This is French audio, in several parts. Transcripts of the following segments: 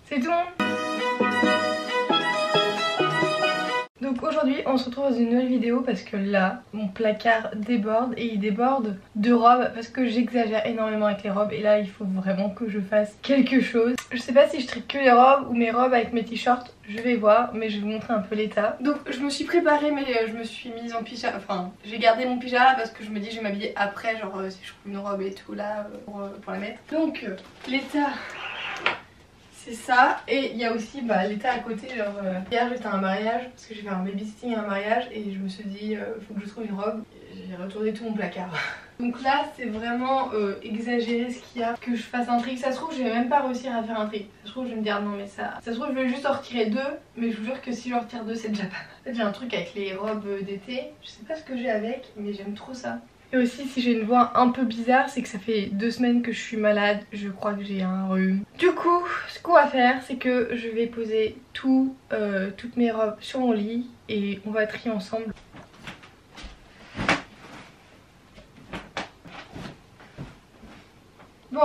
C'est tout. Donc aujourd'hui on se retrouve dans une nouvelle vidéo parce que là mon placard déborde et il déborde de robes parce que j'exagère énormément avec les robes et là il faut vraiment que je fasse quelque chose. Je sais pas si je trie que les robes ou mes robes avec mes t-shirts, je vais voir, mais je vais vous montrer un peu l'état. Donc je me suis préparée mais je me suis mise en pyjama, enfin j'ai gardé mon pyjama parce que je me dis je vais m'habiller après, genre si je trouve une robe et tout là pour la mettre. Donc l'état c'est ça, et il y a aussi l'état à côté, genre hier j'étais à un mariage parce que j'ai fait un babysitting à un mariage et je me suis dit faut que je trouve une robe, j'ai retourné tout mon placard. Donc là c'est vraiment exagéré ce qu'il y a, que je fasse un tri, ça se trouve je vais même pas réussir à faire un tri, ça se trouve je vais me dire non mais ça se trouve je vais juste en retirer deux, mais je vous jure que si j'en retire deux c'est déjà pas mal. En fait j'ai un truc avec les robes d'été, je sais pas ce que j'ai avec mais j'aime trop ça. Et aussi si j'ai une voix un peu bizarre c'est que ça fait 2 semaines que je suis malade, je crois que j'ai un rhume. Du coup ce qu'on va faire c'est que je vais poser toutes mes robes sur mon lit et on va trier ensemble. Bon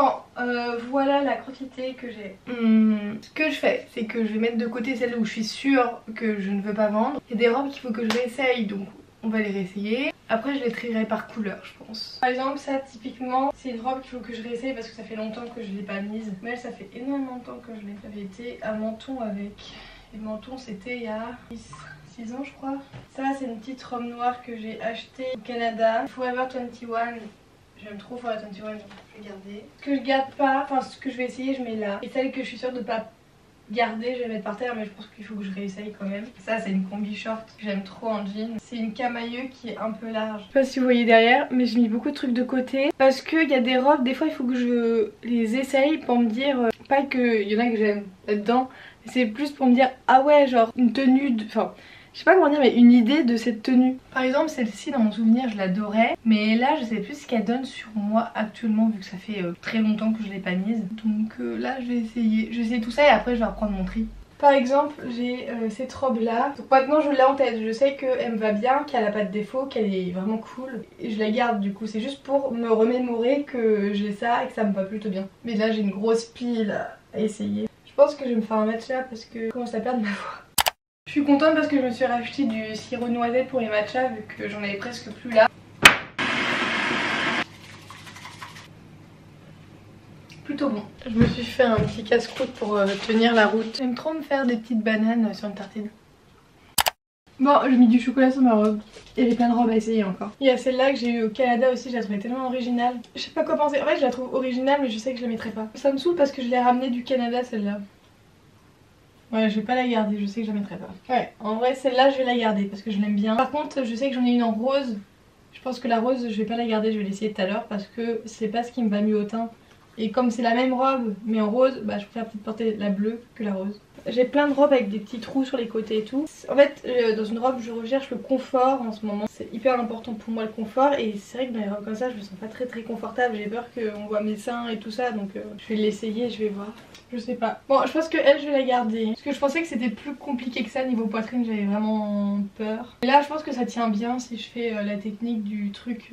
voilà la quantité que j'ai. Ce que je fais c'est que je vais mettre de côté celles où je suis sûre que je ne veux pas vendre. Il y a des robes qu'il faut que je réessaye donc on va les réessayer. Après je les trierai par couleur je pense. Par exemple ça typiquement c'est une robe qu'il faut que je réessaye parce que ça fait longtemps que je l'ai pas mise. Mais elle ça fait énormément de temps que je l'ai. J'avais été à Menton avec. Et Menton c'était il y a 6 ans je crois. Ça c'est une petite robe noire que j'ai achetée au Canada. Forever 21. J'aime trop Forever 21 donc je vais garder. Ce que je garde pas, enfin ce que je vais essayer je mets là. Et celle que je suis sûre de pas garder, je vais mettre par terre mais je pense qu'il faut que je réessaye quand même. Ça c'est une combi short que j'aime trop en jean. C'est une camailleux qui est un peu large. Je sais pas si vous voyez derrière mais j'ai mis beaucoup de trucs de côté. Parce qu'il y a des robes, des fois il faut que je les essaye pour me dire, pas qu'il y en a que j'aime là-dedans. C'est plus pour me dire ah ouais genre une tenue, enfin je sais pas comment dire mais une idée de cette tenue. Par exemple celle-ci dans mon souvenir je l'adorais. Mais là je sais plus ce qu'elle donne sur moi actuellement vu que ça fait très longtemps que je l'ai pas mise. Donc là je vais essayer. Je vais essayer tout ça et après je vais reprendre mon tri. Par exemple j'ai cette robe là. Donc maintenant je l'ai en tête. Je sais qu'elle me va bien, qu'elle a pas de défaut, qu'elle est vraiment cool. Et je la garde du coup. C'est juste pour me remémorer que j'ai ça et que ça me va plutôt bien. Mais là j'ai une grosse pile à essayer. Je pense que je vais me faire un matcha parce que je commence à perdre ma voix. Je suis contente parce que je me suis racheté du sirop noisette pour les matchas vu que j'en avais presque plus là. Plutôt bon. Je me suis fait un petit casse-croûte pour tenir la route. J'aime trop me faire des petites bananes sur une tartine. Bon, j'ai mis du chocolat sur ma robe. Et j'ai plein de robes à essayer encore. Il y a celle-là que j'ai eue au Canada aussi, je la trouvais tellement originale. Je sais pas quoi penser. En fait, je la trouve originale mais je sais que je la mettrai pas. Ça me saoule parce que je l'ai ramenée du Canada celle-là. Ouais, je vais pas la garder, je sais que je la mettrai pas. Ouais, en vrai celle-là je vais la garder parce que je l'aime bien. Par contre je sais que j'en ai une en rose. Je pense que la rose je vais pas la garder, je vais l'essayer tout à l'heure parce que c'est pas ce qui me va mieux au teint. Et comme c'est la même robe mais en rose, bah je préfère peut-être porter la bleue que la rose. J'ai plein de robes avec des petits trous sur les côtés et tout. En fait dans une robe je recherche le confort en ce moment. C'est hyper important pour moi le confort et c'est vrai que dans les robes comme ça je me sens pas très confortable. J'ai peur qu'on voit mes seins et tout ça donc je vais l'essayer, je vais voir. Je sais pas. Bon je pense que elle je vais la garder. Parce que je pensais que c'était plus compliqué que ça niveau poitrine, j'avais vraiment peur. Et là je pense que ça tient bien si je fais la technique du truc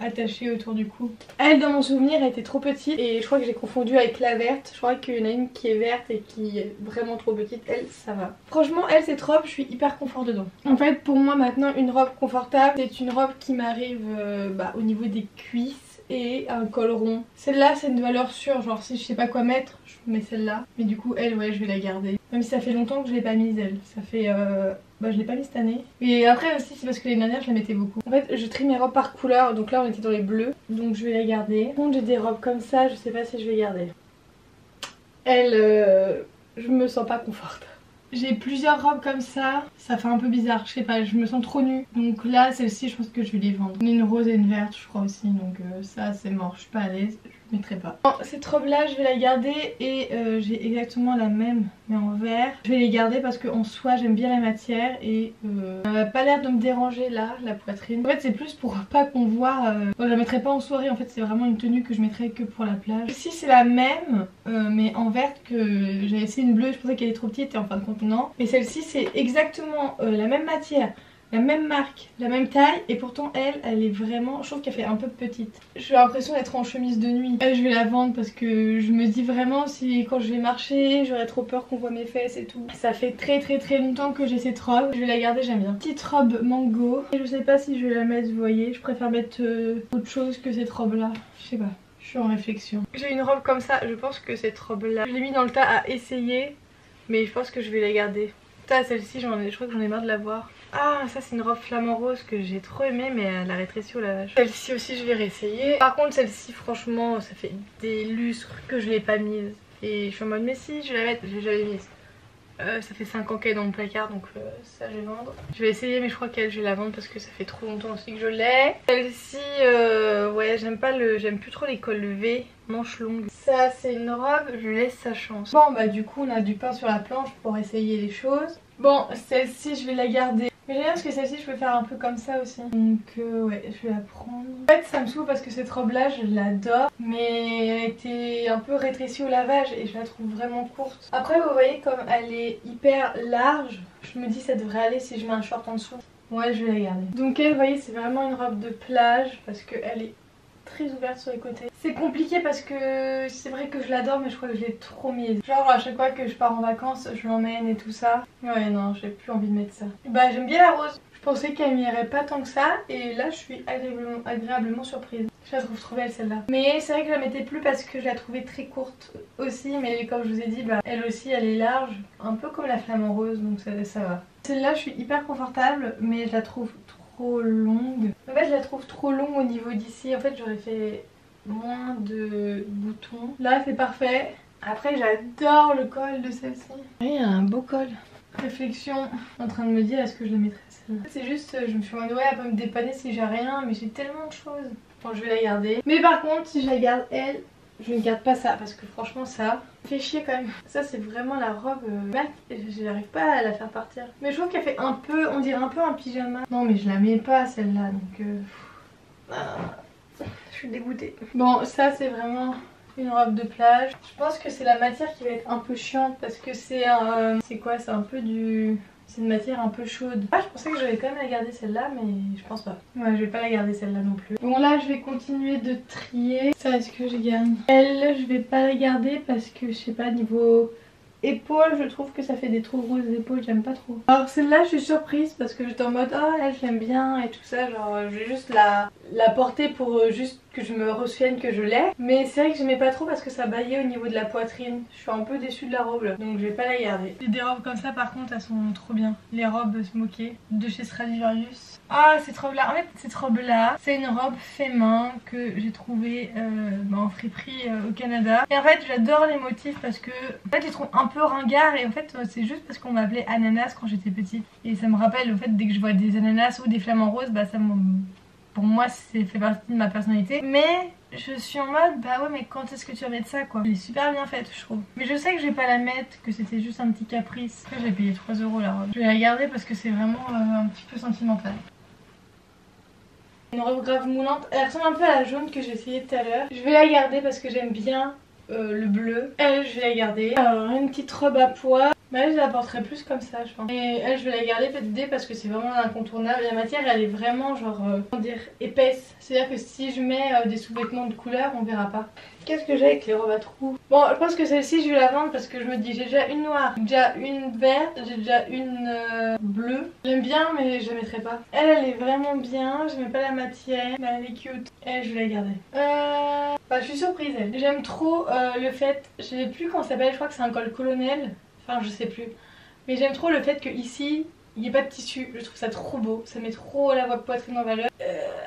attachée autour du cou. Elle dans mon souvenir elle était trop petite et je crois que j'ai confondu avec la verte. Je crois qu'il y en a une qui est verte et qui est vraiment trop petite. Elle ça va. Franchement elle cette robe je suis hyper confort dedans. En fait pour moi maintenant une robe confortable c'est une robe qui m'arrive au niveau des cuisses et un col rond. Celle-là c'est une valeur sûre, genre si je sais pas quoi mettre je mets celle-là. Mais du coup elle ouais je vais la garder. Même si ça fait longtemps que je l'ai pas mise elle. Ça fait je l'ai pas mise cette année. Mais après aussi c'est parce que l'année dernière je la mettais beaucoup. En fait je trie mes robes par couleur donc là on était dans les bleus. Donc je vais la garder. Par contre j'ai des robes comme ça je sais pas si je vais garder. Elle je me sens pas confortable. J'ai plusieurs robes comme ça fait un peu bizarre, je sais pas, je me sens trop nue. Donc là celle-ci je pense que je vais les vendre. Une rose et une verte je crois aussi donc ça c'est mort, je suis pas à l'aise, je mettrai pas. Bon, cette robe là je vais la garder et j'ai exactement la même mais en vert. Je vais les garder parce qu'en soi j'aime bien la matière et ça n'a pas l'air de me déranger là, la poitrine. En fait c'est plus pour pas qu'on voit, je la mettrai pas en soirée en fait, c'est vraiment une tenue que je mettrai que pour la plage. Ici c'est la même mais en verte que j'avais essayé une bleue, je pensais qu'elle était trop petite et en fin de compte non. Mais celle-ci c'est exactement la même matière la même marque, la même taille, et pourtant elle est vraiment, je trouve qu'elle fait un peu petite. J'ai l'impression d'être en chemise de nuit. Je vais la vendre parce que je me dis vraiment si quand je vais marcher j'aurais trop peur qu'on voit mes fesses et tout. Ça fait très longtemps que j'ai cette robe, je vais la garder, j'aime bien. Petite robe mango, et je sais pas si je vais la mettre, vous voyez, je préfère mettre autre chose que cette robe là, je sais pas. Je suis en réflexion. J'ai une robe comme ça, je pense que cette robe là, je l'ai mis dans le tas à essayer, mais je pense que je vais la garder. Celle-ci, je crois que j'en ai marre de la voir. Ah, ça c'est une robe flamant rose que j'ai trop aimée, mais elle a rétréci au lavage. Celle-ci aussi je vais réessayer. Par contre celle-ci franchement ça fait des lustres que je l'ai pas mise. Et je suis en mode mais si je vais la mettre, je l'ai jamais mise. Ça fait 5 ans qu'elle est dans mon placard, donc ça je vais vendre. Je vais essayer, mais je crois qu'elle je vais la vendre parce que ça fait trop longtemps aussi que je l'ai. Celle-ci, ouais, j'aime plus trop les cols V, manches longues. Ça c'est une robe, je laisse sa chance. Bon bah du coup on a du pain sur la planche pour essayer les choses. Bon, celle-ci je vais la garder. Mais j'aime bien parce que celle-ci je peux faire un peu comme ça aussi. Donc ouais, je vais la prendre. En fait ça me saoule parce que cette robe là je l'adore, mais elle était un peu rétrécie au lavage et je la trouve vraiment courte. Après vous voyez comme elle est hyper large, je me dis ça devrait aller si je mets un short en dessous. Ouais, je vais la garder. Donc elle, vous voyez, c'est vraiment une robe de plage parce qu'elle est très ouverte sur les côtés. C'est compliqué parce que c'est vrai que je l'adore, mais je crois que je l'ai trop mise. Genre à chaque fois que je pars en vacances je l'emmène et tout ça. Ouais non, j'ai plus envie de mettre ça. Bah j'aime bien la rose. Je pensais qu'elle m'irait pas tant que ça et là je suis agréablement surprise. Je la trouve trop belle celle-là. Mais c'est vrai que je la mettais plus parce que je la trouvais très courte aussi, mais comme je vous ai dit, bah elle aussi elle est large, un peu comme la flamant rose, donc ça va. Celle-là je suis hyper confortable, mais je la trouve trop longue. En fait je la trouve trop longue au niveau d'ici. En fait j'aurais fait moins de boutons. Là c'est parfait. Après j'adore le col de celle-ci. Il y a un beau col. Réflexion en train de me dire est-ce que je la mettrais celle-là. C'est juste je me suis en mode ouais elle peut me dépanner si j'ai rien, mais j'ai tellement de choses. Bon je vais la garder. Mais par contre si je la garde elle, je ne garde pas ça parce que franchement ça fait chier quand même. Ça c'est vraiment la robe je n'arrive pas à la faire partir. Mais je trouve qu'elle fait un peu, on dirait un peu un pyjama. Non mais je la mets pas celle-là donc je suis dégoûtée. Bon ça c'est vraiment une robe de plage. Je pense que c'est la matière qui va être un peu chiante parce que c'est c'est quoi, c'est un peu du... C'est une matière un peu chaude. Ah, je pensais que j'allais quand même la garder celle-là, mais je pense pas. Ouais, je vais pas la garder celle-là non plus. Bon là, je vais continuer de trier. Ça, est-ce que je garde? Elle, je vais pas la garder parce que je sais pas, niveau épaules, je trouve que ça fait des trop grosses épaules, j'aime pas trop. Alors celle-là, je suis surprise parce que j'étais en mode ah, elle, je l'aime bien et tout ça. Genre, je vais juste la porter pour juste que je me souvienne que je l'ai. Mais c'est vrai que j'aimais pas trop parce que ça baillait au niveau de la poitrine. Je suis un peu déçue de la robe là, donc je vais pas la garder. Des robes comme ça par contre elles sont trop bien. Les robes smokées de chez Stradivarius. Ah cette robe là, en fait cette robe là c'est une robe fait main que j'ai trouvée en friperie au Canada. Et en fait j'adore les motifs parce que en fait je les trouve un peu ringards et en fait c'est juste parce qu'on m'appelait ananas quand j'étais petite. Et ça me rappelle au fait dès que je vois des ananas ou des flamants roses, bah ça me... Pour moi c'est fait partie de ma personnalité. Mais je suis en mode bah ouais mais quand est-ce que tu vas mettre ça quoi. Elle est super bien faite je trouve. Mais je sais que je vais pas la mettre, que c'était juste un petit caprice. J'ai payé 3 € la robe. Je vais la garder parce que c'est vraiment un petit peu sentimental. Une robe grave moulante. Elle ressemble un peu à la jaune que j'ai essayé tout à l'heure. Je vais la garder parce que j'aime bien le bleu. Elle je vais la garder. Alors une petite robe à pois. Bah elle je la porterai plus comme ça je pense. Et elle je vais la garder petite dé parce que c'est vraiment incontournable. La matière elle est vraiment genre comment dire épaisse. C'est à dire que si je mets des sous-vêtements de couleur on verra pas. Qu'est-ce que j'ai avec les robes à trous? Bon je pense que celle-ci je vais la vendre parce que je me dis j'ai déjà une noire, j'ai déjà une verte, j'ai déjà une bleue. J'aime bien mais je la mettrai pas. Elle est vraiment bien, j'aimais pas la matière mais elle est cute. Elle je vais la garder. Bah je suis surprise elle. J'aime trop le fait, je sais plus comment ça s'appelle, je crois que c'est un col colonel. Enfin je sais plus. Mais j'aime trop le fait que ici il n'y ait pas de tissu. Je trouve ça trop beau. Ça met trop la poitrine en valeur.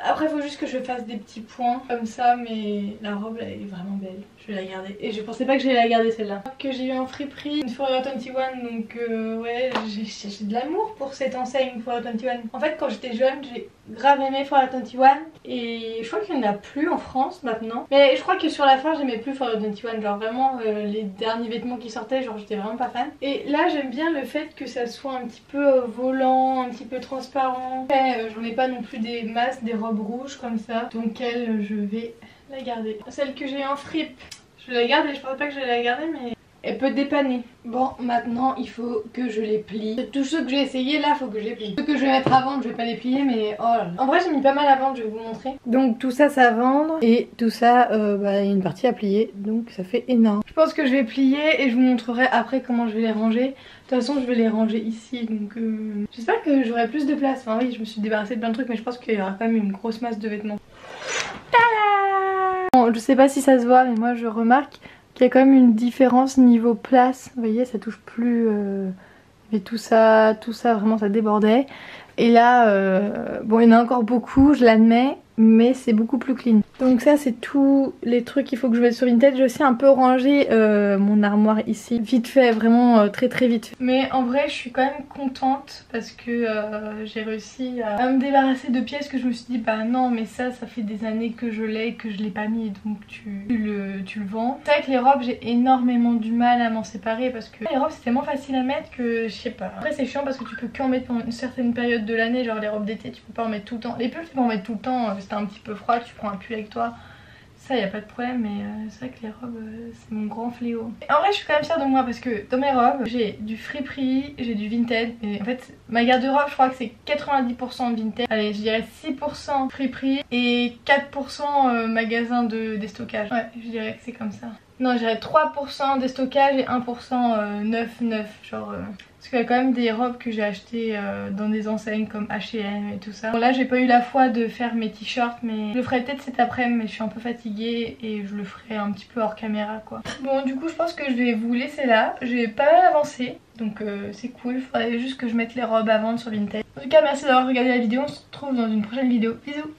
Après il faut juste que je fasse des petits points comme ça. Mais la robe elle est vraiment belle. Je vais la garder. Et je pensais pas que j'allais la garder celle-là. Que j'ai eu en friperie. Une Forever 21. Donc ouais j'ai de l'amour pour cette enseigne Forever 21. En fait quand j'étais jeune j'ai grave aimé Forever 21. Et je crois qu'il n'y en a plus en France maintenant. Mais je crois que sur la fin j'aimais plus Forever 21. Genre vraiment les derniers vêtements qui sortaient, genre j'étais vraiment pas fan. Et là j'aime bien le fait que ça soit un petit peu volant, un petit peu transparent. Après j'en ai pas non plus des masses, des robes rouges comme ça. Donc elle je vais la garder. Celle que j'ai en fripe, je vais la garder. Je pensais pas que j'allais la garder mais Elle peut dépanner. Bon, maintenant il faut que je les plie. Tous ceux que j'ai essayé là, faut que je les plie. Ceux que je vais mettre à vendre, je vais pas les plier, mais oh là là. En vrai, j'ai mis pas mal à vendre, je vais vous montrer. Donc tout ça, ça à vendre. Et tout ça, il y a une partie à plier. Donc ça fait énorme. Je pense que je vais plier et je vous montrerai après comment je vais les ranger. De toute façon, je vais les ranger ici. Donc j'espère que j'aurai plus de place. Enfin oui, je me suis débarrassée de plein de trucs, mais je pense qu'il y aura quand même une grosse masse de vêtements. Tada! Bon, je sais pas si ça se voit, mais moi je remarque qu'il y a quand même une différence niveau place. Vous voyez, ça touche plus. Mais tout ça vraiment ça débordait. Et là, bon, il y en a encore beaucoup, je l'admets, mais c'est beaucoup plus clean. Donc ça, c'est tous les trucs qu'il faut que je mette sur Vinted. J'ai aussi un peu rangé mon armoire ici, vite fait, vraiment très vite fait. Mais en vrai, je suis quand même contente parce que j'ai réussi à me débarrasser de pièces que je me suis dit, bah non, mais ça fait des années que je l'ai et que je l'ai pas mis, donc tu le vends. C'est vrai que les robes, j'ai énormément du mal à m'en séparer parce que les robes, c'est tellement facile à mettre que je sais pas. Après, c'est chiant parce que tu peux qu'en mettre pendant une certaine période de l'année, genre les robes d'été, tu peux pas en mettre tout le temps. Les pulls, tu peux en mettre tout le temps, c'est un petit peu froid, tu prends un pull avec toi, ça y a pas de problème, mais c'est vrai que les robes c'est mon grand fléau. Et en vrai je suis quand même fière de moi parce que dans mes robes j'ai du Friperie, j'ai du Vinted, et en fait ma garde-robe je crois que c'est 90% Vinted, allez je dirais 6% Friperie et 4% magasin de déstockage. Ouais, je dirais que c'est comme ça. Non, je dirais 3% déstockage et 1% neuf, genre... Parce qu'il y a quand même des robes que j'ai achetées dans des enseignes comme H&M et tout ça. Bon, là j'ai pas eu la foi de faire mes t-shirts, mais je le ferai peut-être cet après-midi, mais je suis un peu fatiguée et je le ferai un petit peu hors caméra quoi. Bon, du coup je pense que je vais vous laisser là. J'ai pas mal avancé, donc c'est cool. Il faudrait juste que je mette les robes à vendre sur Vinted. En tout cas merci d'avoir regardé la vidéo, on se retrouve dans une prochaine vidéo. Bisous.